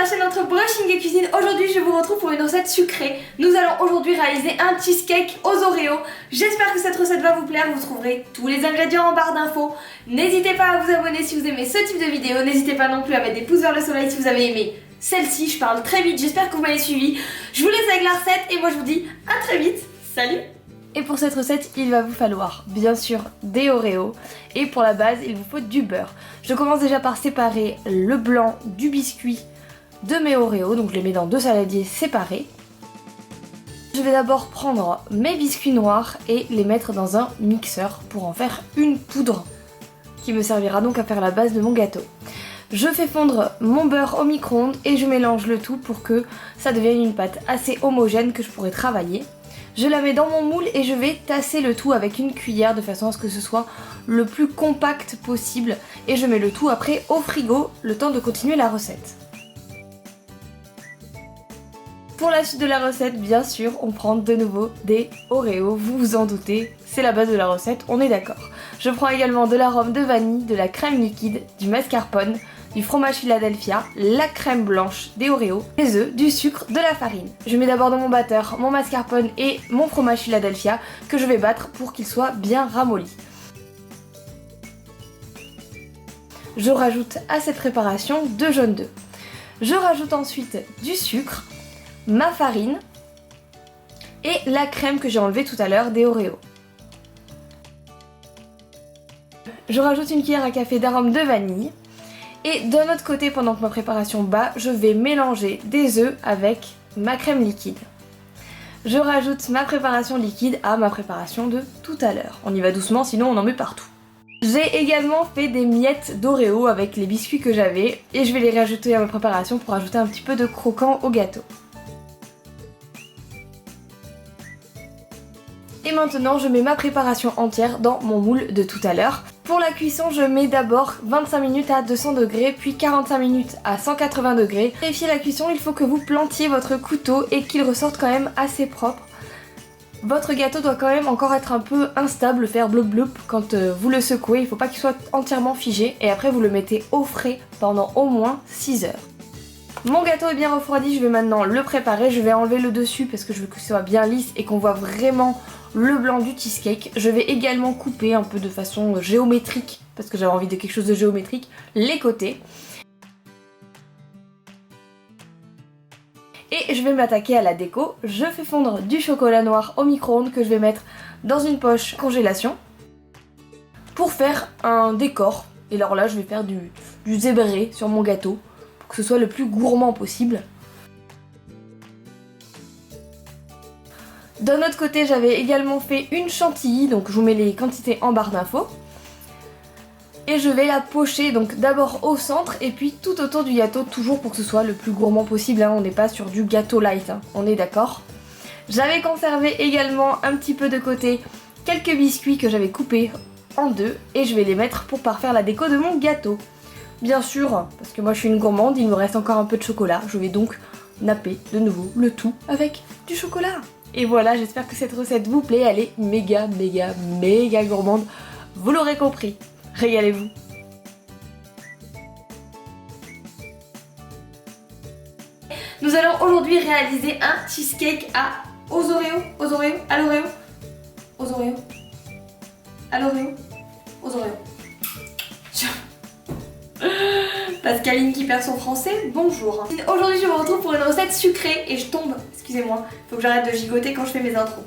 la chaîne Entre Brushing et Cuisine. Aujourd'hui je vous retrouve pour une recette sucrée. Nous allons aujourd'hui réaliser un cheesecake aux Oreos. J'espère que cette recette va vous plaire, vous trouverez tous les ingrédients en barre d'infos. N'hésitez pas à vous abonner si vous aimez ce type de vidéo. N'hésitez pas non plus à mettre des pouces vers le soleil si vous avez aimé celle-ci. Je parle très vite, j'espère que vous m'avez suivi. Je vous laisse avec la recette et moi je vous dis à très vite. Salut! Et pour cette recette, il va vous falloir bien sûr des Oreos et pour la base, il vous faut du beurre. Je commence déjà par séparer le blanc du biscuit de mes Oreos, donc je les mets dans deux saladiers séparés. Je vais d'abord prendre mes biscuits noirs et les mettre dans un mixeur pour en faire une poudre qui me servira donc à faire la base de mon gâteau. Je fais fondre mon beurre au micro-ondes et je mélange le tout pour que ça devienne une pâte assez homogène que je pourrai travailler. Je la mets dans mon moule et je vais tasser le tout avec une cuillère de façon à ce que ce soit le plus compact possible. Et je mets le tout après au frigo, le temps de continuer la recette. Pour la suite de la recette, bien sûr, on prend de nouveau des Oreos, vous vous en doutez, c'est la base de la recette, on est d'accord. Je prends également de l'arôme de vanille, de la crème liquide, du mascarpone, du fromage Philadelphia, la crème blanche, des Oreos, des œufs, du sucre, de la farine. Je mets d'abord dans mon batteur mon mascarpone et mon fromage Philadelphia que je vais battre pour qu'il soit bien ramolli. Je rajoute à cette préparation 2 jaunes d'œufs. Je rajoute ensuite du sucre, ma farine et la crème que j'ai enlevée tout à l'heure des Oreos. Je rajoute une cuillère à café d'arôme de vanille. Et d'un autre côté, pendant que ma préparation bat, je vais mélanger des œufs avec ma crème liquide. Je rajoute ma préparation liquide à ma préparation de tout à l'heure. On y va doucement, sinon on en met partout. J'ai également fait des miettes d'Oreo avec les biscuits que j'avais et je vais les rajouter à ma préparation pour ajouter un petit peu de croquant au gâteau. Et maintenant, je mets ma préparation entière dans mon moule de tout à l'heure. Pour la cuisson, je mets d'abord 25 minutes à 200 degrés, puis 45 minutes à 180 degrés. Pour vérifier la cuisson, il faut que vous plantiez votre couteau et qu'il ressorte quand même assez propre. Votre gâteau doit quand même encore être un peu instable, faire bloup bloup quand vous le secouez. Il ne faut pas qu'il soit entièrement figé et après vous le mettez au frais pendant au moins 6 heures. Mon gâteau est bien refroidi, je vais maintenant le préparer. Je vais enlever le dessus parce que je veux que ce soit bien lisse et qu'on voit vraiment le blanc du cheesecake. Je vais également couper un peu de façon géométrique, parce que j'avais envie de quelque chose de géométrique, les côtés. Et je vais m'attaquer à la déco. Je fais fondre du chocolat noir au micro-ondes que je vais mettre dans une poche congélation pour faire un décor. Et alors là, je vais faire du zébré sur mon gâteau pour que ce soit le plus gourmand possible. D'un autre côté, j'avais également fait une chantilly, donc je vous mets les quantités en barre d'infos. Et je vais la pocher donc d'abord au centre et puis tout autour du gâteau, toujours pour que ce soit le plus gourmand possible, hein. On n'est pas sur du gâteau light, hein. On est d'accord. J'avais conservé également un petit peu de côté quelques biscuits que j'avais coupés en deux et je vais les mettre pour parfaire la déco de mon gâteau. Bien sûr, parce que moi je suis une gourmande, il me reste encore un peu de chocolat, je vais donc napper de nouveau le tout avec du chocolat. Et voilà, j'espère que cette recette vous plaît, elle est méga gourmande, vous l'aurez compris, régalez-vous. Nous allons aujourd'hui réaliser un cheesecake aux Oreos, à l'Oreo, aux Oreos, à l'Oreo, aux Oreos. Pascaline qui perd son français, bonjour. Aujourd'hui je vous retrouve pour une recette sucrée et je tombe, excusez-moi, faut que j'arrête de gigoter quand je fais mes intros.